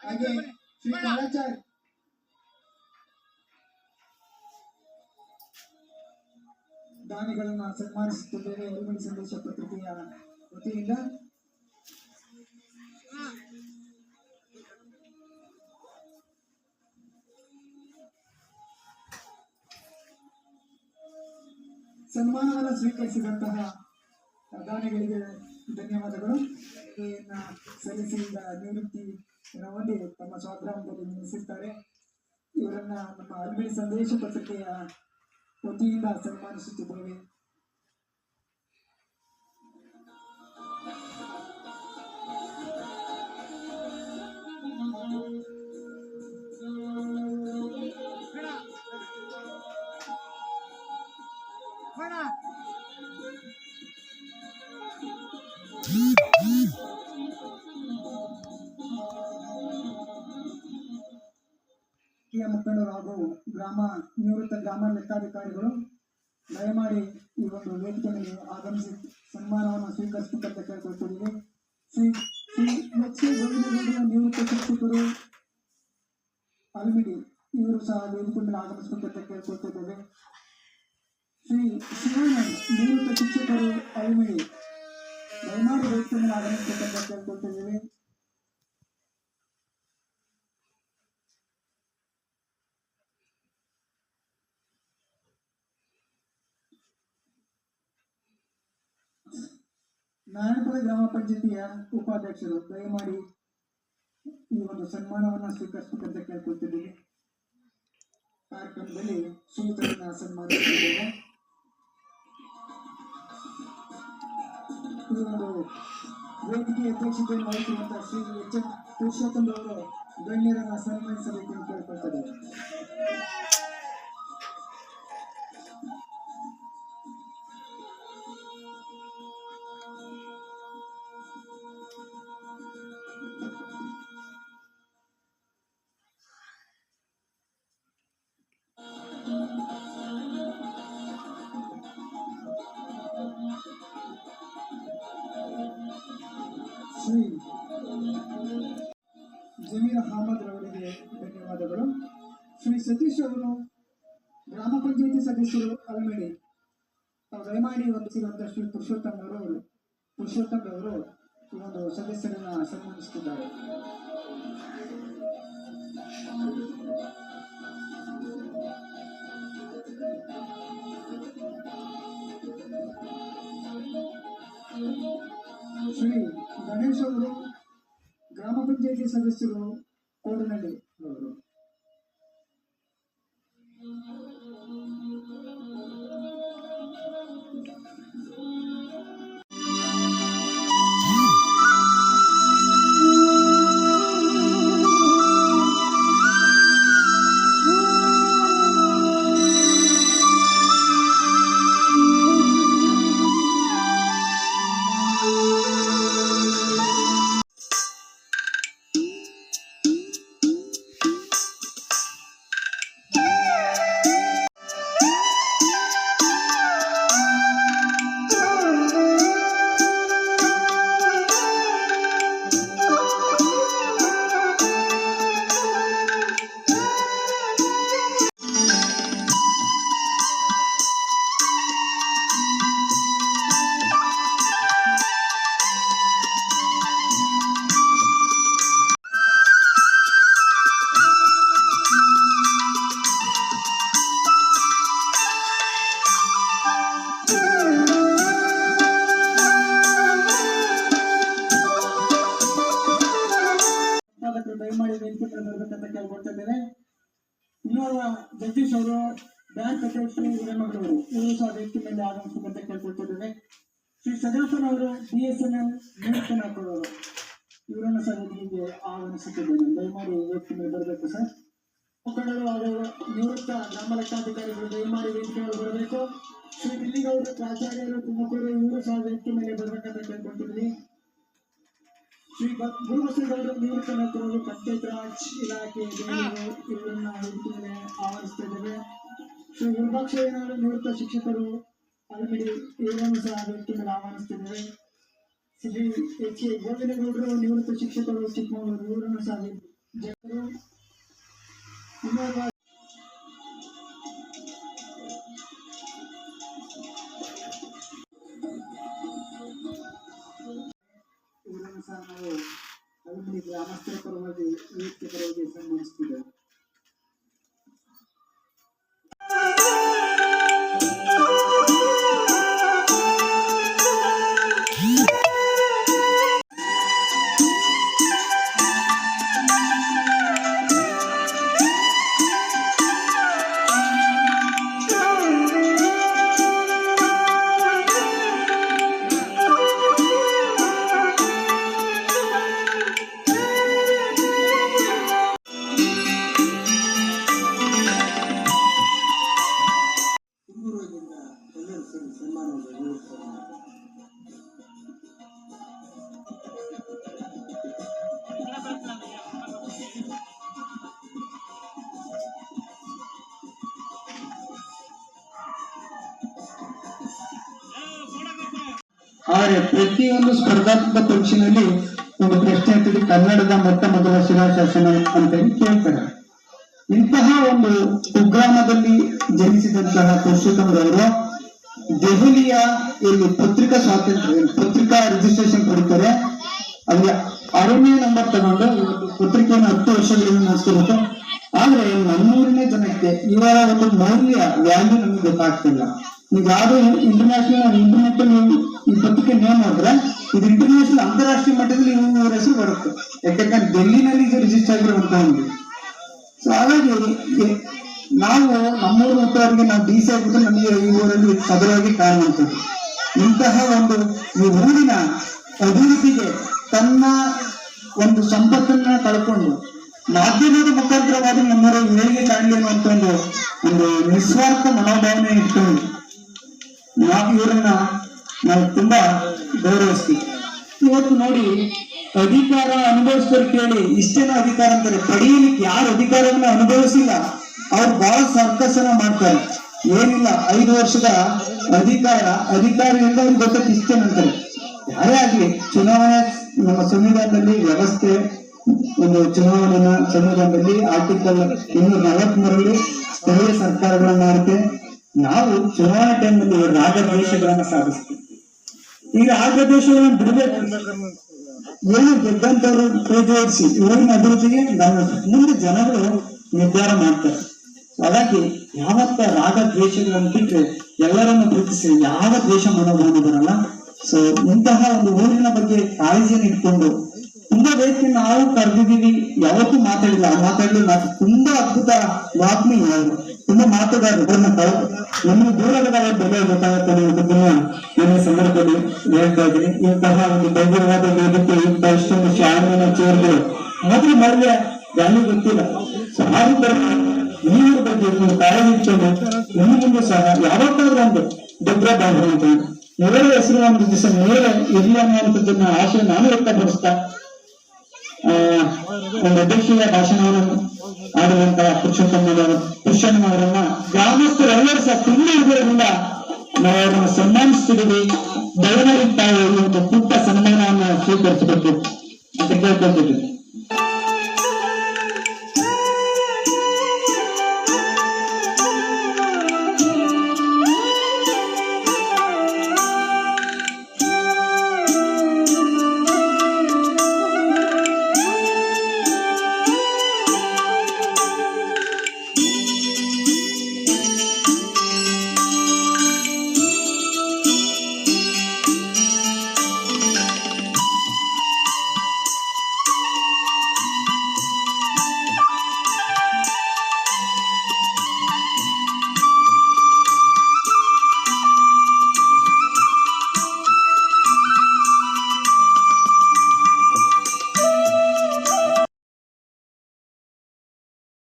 ಹಾಗೆ ಶ್ರೀ ಕಾಳಾಚಾರ್ ದಾನಿಗಳನ್ನ ಸನ್ಮಾನಿಸುತ್ತಿದ್ದೇವೆ. ಅರಿಮಣಿ ಸಂದೇಶ ಪತ್ರಿಕೆಯ ವತಿಯಿಂದ ಸನ್ಮಾನವನ್ನು ಸ್ವೀಕರಿಸಿದಂತಹ ದಾನಿಗಳಿಗೆ ಧನ್ಯವಾದಗಳು. ಸಲ್ಲಿಸಿದ ನಿವೃತ್ತಿ ಹೊಂದಿ ತಮ್ಮ ಸ್ವಗ್ರಾಮದಲ್ಲಿ ನೆಲೆಸಿದ್ದಾರೆ. ಇವರನ್ನ ನಮ್ಮ ಅರಿಮಣಿ ಸಂದೇಶ ಪತ್ರಿಕೆಯ ವತಿಯಿಂದ ಸನ್ಮಾನಿಸುತ್ತಿದ್ದೇವೆ. ಮುಖಂಡರು ಹಾಗೂ ನಿವೃತ್ತ ಗ್ರಾಮ ಲೆಕ್ಕಾಧಿಕಾರಿಗಳು ದಯಮಾಡಿ ಈ ಒಂದು ವೇದಿಕೆ ಮೇಲೆ ಆಗಮಿಸಿ ಸನ್ಮಾನವನ್ನು ಸ್ವೀಕರಿಸಬೇಕಂತ ಕೇಳ್ಕೊಳ್ತಿದ್ದೀವಿ. ಶ್ರೀ ನಿವೃತ್ತ ಶಿಕ್ಷಕರು ಅಲ್ಮಿಡಿ ಇವರು ಸಹ ವೇದಿಕೆ ಮೇಲೆ ಆಗಮಿಸಬೇಕಂತ ಕೇಳ್ಕೊಳ್ತಿದ್ದೇವೆ. ಶ್ರೀ ಶಿವಾನಂದ್ ನಿವೃತ್ತ ಶಿಕ್ಷಕರು ಅಲ್ಮಿಡಿ ದಯಮಾಡಿ ವೇದಿಕೆ ಮೇಲೆ ಆಗಮಿಸಬೇಕಂತ ಕೇಳ್ಕೊಳ್ತಿದ್ದೇವೆ. ನಾರಾಯಣಪುರ ಗ್ರಾಮ ಪಂಚಾಯತಿಯ ಉಪಾಧ್ಯಕ್ಷರು ದಯಮಾಡಿ ಈ ಒಂದು ಸನ್ಮಾನವನ್ನು ಸ್ವೀಕರಿಸಬೇಕಂತ ಕೇಳ್ಕೊಳ್ತಿದ್ದೀವಿ. ಕಾರ್ಯಕ್ರಮದಲ್ಲಿ ಶ್ರೀಧರನ್ನ ಸನ್ಮಾನಿಸುತ್ತಿದ್ದೇವೆ. ಈ ಒಂದು ವೇದಿಕೆ ಅಧ್ಯಕ್ಷತೆಯನ್ನು ವಹಿಸಿರುವಂತಹ ಶ್ರೀ ಎಚ್ ಎಂ ಪುರುಷೋತ್ತಮ್ ಅವರು ಗಣ್ಯರನ್ನ ಸನ್ಮಾನಿಸಬೇಕು ಅಂತ ಕೇಳ್ಕೊಳ್ತಿದ್ದಾರೆ. ಶ್ರೀ ಜಮೀರ್ ಅಹಮದ್ ರವರಿಗೆ ಧನ್ಯವಾದಗಳು. ಶ್ರೀ ಸತೀಶ್ ಅವರು ಗ್ರಾಮ ಪಂಚಾಯತಿ ಸದಸ್ಯರು ಅಲ್ಮೇಡಿ ದಯಮಾಡಿ ವಂದಿಸಿರುವಂತಹ ಶ್ರೀ ಪುರುಷೋತ್ತಮ್ ರವರು ಈ ಒಂದು ಸದಸ್ಯರನ್ನ ಸನ್ಮಾನಿಸುತ್ತಿದ್ದಾರೆ. ಶ್ರೀ ಗಣೇಶ್ ಅವರು ಗ್ರಾಮ ಪಂಚಾಯತಿ ಸದಸ್ಯರು ಕೋಡನಹಳ್ಳಿ ಅವರು. ದಯಮಾಡಿ ವೇದಿಕೆ ಬರಬೇಕಂತ ಕೇಳ್ಕೊಳ್ತಿದ್ದೇನೆ. ಇನ್ನೋರ್ವ ಜಗದೀಶ್ ಅವರು ಬ್ಯಾಂಕ್ ಅಧ್ಯಕ್ಷರು ಹಿರೇಮಗಳವರು ಇವರು ಸಹ ವೇದಿಕೆ ಮೇಲೆ ಆಗಮಿಸಬೇಕಂತ ಕೇಳ್ಕೊಳ್ತಿದ್ದೇನೆ. ಶ್ರೀ ಸದಾಶನ್ ಅವರು BSNL ಅವರು ಇವರನ್ನು ಸಹ ವೇದಿಕೆಗೆ ಆಗಮಿಸುತ್ತಿದ್ದೇನೆ. ದಯಮಾಡಿ ವೇದಿಕೆ ಮೇಲೆ ಬರಬೇಕು ಸರ್. ಮುಖಂಡರು ಹಾಗೂ ನಿವೃತ್ತ ಗ್ರಾಮ ಲೆಕ್ಕಾಧಿಕಾರಿಗಳು ದಯಮಾಡಿ ವೇದಿಕೆ ಮೇಲೆ ಬರಬೇಕು. ಶ್ರೀ ಬಿಲ್ಲಿಗೌಡರು ಪ್ರಾಚಾರ್ಯರು ತುಮಕೂರು ಇವರು ಸಹ ವೇದಿಕೆ ಮೇಲೆ ಬರಬೇಕಂತ ಕೇಳ್ಕೊಳ್ತಿದ್ವಿ. ಶ್ರೀ ಗುರುಬಸವೇಗೌಡರು ನಿವೃತ್ತ ನೌಕರರು ಪಂಚಾಯತ್ ರಾಜ್ ಇಲಾಖೆ ಇವರನ್ನ ವೇದಿಕೆ ಮೇಲೆ ಆಹ್ವಾನಿಸುತ್ತಿದ್ದೇವೆ. ಶ್ರೀ ವಿಭಾಕ್ಷಯ್ಯನವರು ನಿವೃತ್ತ ಶಿಕ್ಷಕರು ಅಲ್ಮಿಡಿ ಇವರನ್ನು ಸಹ ವೇದಿಕೆ ಮೇಲೆ ಆಹ್ವಾನಿಸುತ್ತಿದ್ದೇವೆ. ಶ್ರೀ H. ಗೋವಿಂದಗೌಡರು ನಿವೃತ್ತ ಶಿಕ್ಷಕರು ಚಿಕ್ಕಮಗಳೂರು ಇವರನ್ನು ಸಹ ಜನರು ಇನ್ನೊಬ್ಬ ಇವರನ್ನು ಸಹ ನಾವು ಅಲ್ಲಿ ಗ್ರಾಮಸ್ಥರ ಪರವಾಗಿ ವೇದಿಕೆ ಪರವಾಗಿ ಸನ್ಮಾನಿಸ್ತಿದ್ದೇವೆ. ಆದರೆ ಪ್ರತಿಯೊಂದು ಸ್ಪರ್ಧಾತ್ಮಕ ಪರೀಕ್ಷೆಯಲ್ಲಿ ಒಂದು ಪ್ರಶ್ನೆ ಆಗ್ತದೆ, ಕನ್ನಡದ ಮೊಟ್ಟ ಮೊದಲ ಶಿಲಾಶಾಸನ ಅಂತ ಹೇಳಿ ಕೇಳ್ತಾರೆ. ಇಂತಹ ಒಂದು ಕುಗ್ರಾಮದಲ್ಲಿ ಜನಿಸಿದಂತಹ ಪುರುಷೋತ್ತಮರವರು ದೆಹಲಿಯ ಇಲ್ಲಿ ಪತ್ರಿಕಾ ಸ್ವಾತಂತ್ರ್ಯ ಪತ್ರಿಕಾ ರಿಜಿಸ್ಟ್ರೇಷನ್ ಪಡಿತಾರೆ. ಅಲ್ಲಿ 6ನೇ ನಂಬರ್ ತಗೊಂಡು ಪತ್ರಿಕೆಯನ್ನು 10 ವರ್ಷಗಳಿಂದ ನಡೆಸ್ಕೊಬೇಕು. ಆದ್ರೆ ನಮ್ಮೂರಿನ ಜನಕ್ಕೆ ಇವರ ಒಂದು ಮೌಲ್ಯ ವ್ಯಾಲ್ಯೂ ನಮ್ಗೆ ಗೊತ್ತಾಗ್ತಿಲ್ಲ. ಈಗ ಯಾವ್ದು ಇಂಟರ್ನ್ಯಾಷನಲ್ ಇಂಟರ್ನೆಟ್ ಈ ಪತ್ರಿಕೆ ನೇಮ್ ಮಾಡಿದ್ರೆ ಇದು ಇಂಟರ್ನ್ಯಾಷನಲ್ ಅಂತಾರಾಷ್ಟ್ರೀಯ ಮಟ್ಟದಲ್ಲಿ ಇವ್ರ ಹೆಸರು ಬರುತ್ತೆ. ಯಾಕಂದ್ರೆ ಡೆಲ್ಲಿನಲ್ಲಿ ಇದು ರಿಜಿಸ್ಟರ್ ಆಗಿರುವಂತಹ ಒಂದು. ಸೊ ಹಾಗಾಗಿ ನಾವು ನಮ್ಮೂರು ಮಕ್ಕಳಿಗೆ ನಾವು ಡಿಸಿ ಆಗ್ಬಿಟ್ಟು ನಮಗೆ ಈ ಊರಲ್ಲಿ ಸದರವಾಗಿ ಕಾಣುವಂಥದ್ದು. ಇಂತಹ ಒಂದು ಈ ಊರಿನ ಅಭಿವೃದ್ಧಿಗೆ ತನ್ನ ಒಂದು ಸಂಪತ್ತನ್ನ ಕಳ್ಕೊಂಡು ಮಾಧ್ಯಮದ ಮುಖಾಂತರವಾಗಿ ನಮ್ಮೂರ ಏಳಿಗೆ ಕಾಣಲಿ ಅನ್ನುವಂಥ ಒಂದು ನಿಸ್ವಾರ್ಥ ಮನೋಭಾವನೆ ಇಟ್ಕೊಂಡು ನಾವು ಇವರನ್ನ ನಾವು ತುಂಬಾ ಗೌರವಿಸ್ತೀವಿ. ಇವತ್ತು ನೋಡಿ, ಅಧಿಕಾರ ಅನುಭವಿಸಿದವ್ರು ಕೇಳಿ ಇಷ್ಟೇನೋ ಅಧಿಕಾರ ಅಂತಾರೆ. ಪಡೆಯಲಿಕ್ಕೆ ಯಾರು ಅಧಿಕಾರವನ್ನ ಅನುಭವಿಸಿಲ್ಲ ಅವ್ರು ಬಹಳ ಸರ್ಕಸನ ಮಾಡ್ತಾರೆ. ಏನಿಲ್ಲ 5 ವರ್ಷದ ಅಧಿಕಾರದಿಂದ ಅವ್ರಿಗೆ ಗೊತ್ತಕ್ಕೆ ಇಷ್ಟೇನಂತಾರೆ. ಯಾರೇ ಆಗ್ಲಿ, ಚುನಾವಣೆ ನಮ್ಮ ಸಂವಿಧಾನದಲ್ಲಿ ವ್ಯವಸ್ಥೆ, ಒಂದು ಚುನಾವಣೆಯ ಸಂವಿಧಾನದಲ್ಲಿ ಆರ್ಟಿಕಲ್ 243 ಸ್ಥಳೀಯ ಸರ್ಕಾರಗಳನ್ನ ಮಾಡುತ್ತೆ. ನಾವು ಚುನಾವಣೆ ಟೈಮ್ನಲ್ಲಿ ರಾಗದ್ವೇಷಗಳನ್ನ ಸಾಧಿಸ್ತೀವಿ. ಈ ರಾಗದ್ವೇಷಗಳನ್ನ ಬಿಡಬೇಕು. ಏನು ಗೆದ್ದಂತವ್ರು ಪ್ರಚೋದಿಸಿ ಊರಿನ ಅಭಿವೃದ್ಧಿಗೆ ಮುಂದೆ ಜನಗಳು ನಿರ್ಧಾರ ಮಾಡ್ತಾರೆ. ಹಾಗಾಗಿ ಯಾವತ್ತ ರಾಗದ್ವೇಷಗಳನ್ನು ಬಿಟ್ಟರೆ ಎಲ್ಲರನ್ನು ಪ್ರೀತಿಸಿ ಯಾವ ದ್ವೇಷ ಮನೋಭಾವನೆ ಬರಲ್ಲ. ಸೊ ಇಂತಹ ಒಂದು ಊರಿನ ಬಗ್ಗೆ ಕಾಳಜಿಯನ್ನು ಇಟ್ಕೊಂಡು ತುಂಬಾ ವೇದಿಕೆ ನಾವು ಕರೆದಿದ್ದೀವಿ, ಯಾವತ್ತೂ ಮಾತಾಡಿಲ್ಲ. ತುಂಬಾ ಅದ್ಭುತ ವಾಗ್ಮಿ, ತುಂಬಾ ಮಾತುಗಾರರು. ನಮಗೆ ದೂರದ ಬೆಲೆ ಗೊತ್ತಾಗುತ್ತೆ ಅನ್ನೋದನ್ನ ನನ್ನ ಸಂದರ್ಭದಲ್ಲಿ ಹೇಳ್ತಾ ಇದ್ದೀನಿ. ಇಂತಹ ಒಂದು ಭವ್ಯವಾದ ವೇದಿಕೆ, ಇಂತಹ ಇಷ್ಟೊಂದು ಶಾಲೆಯ ಚೇರ್ಗಳು ಮೊದಲು ಮೌಲ್ಯ ವ್ಯಾಲ್ಯೂ ಗೊತ್ತಿಲ್ಲ. ಸೊ ಆದ ನೀರ ಬಗ್ಗೆ ನೀವು ಕಾಳಜಿ ಇಟ್ಕೊಂಡು ಮುಂದೆ ಸಹ ಯಾವತ್ತಾದ್ರೂ ಒಂದು ದೊಡ್ಡ ಭಾಗ ಅಂತ ಇವರ ಹೆಸರು ಒಂದು ದಿವಸ ಮೇಲೆ ಇರಲಿ ಅನ್ನುವಂಥದ್ದನ್ನ ಆಶಯ ನಾನು ವ್ಯಕ್ತಪಡಿಸ್ತಾ ಒಂದು ಅಧ್ಯಕ್ಷೀಯ ಭಾಷಣವನ್ನು ಆಡುವಂತಹ ಪುರುಷೋತ್ತಮರನ್ನ ಗ್ರಾಮಸ್ಥರೆಲ್ಲರೂ ಸಹ ತುಂಬ ಇದರಿಂದ ನಾವು ಅವರನ್ನು ಸನ್ಮಾನಿಸ್ತಿದ್ದೀವಿ. ದಯಮಾಡಿ ತಾವು ಒಂದು ಪುಟ್ಟ ಸನ್ಮಾನವನ್ನು ಸ್ವೀಕರಿಸಬೇಕು ಅಂತ ಕೇಳ್ಕೊಳ್ತಿದ್ದೀವಿ.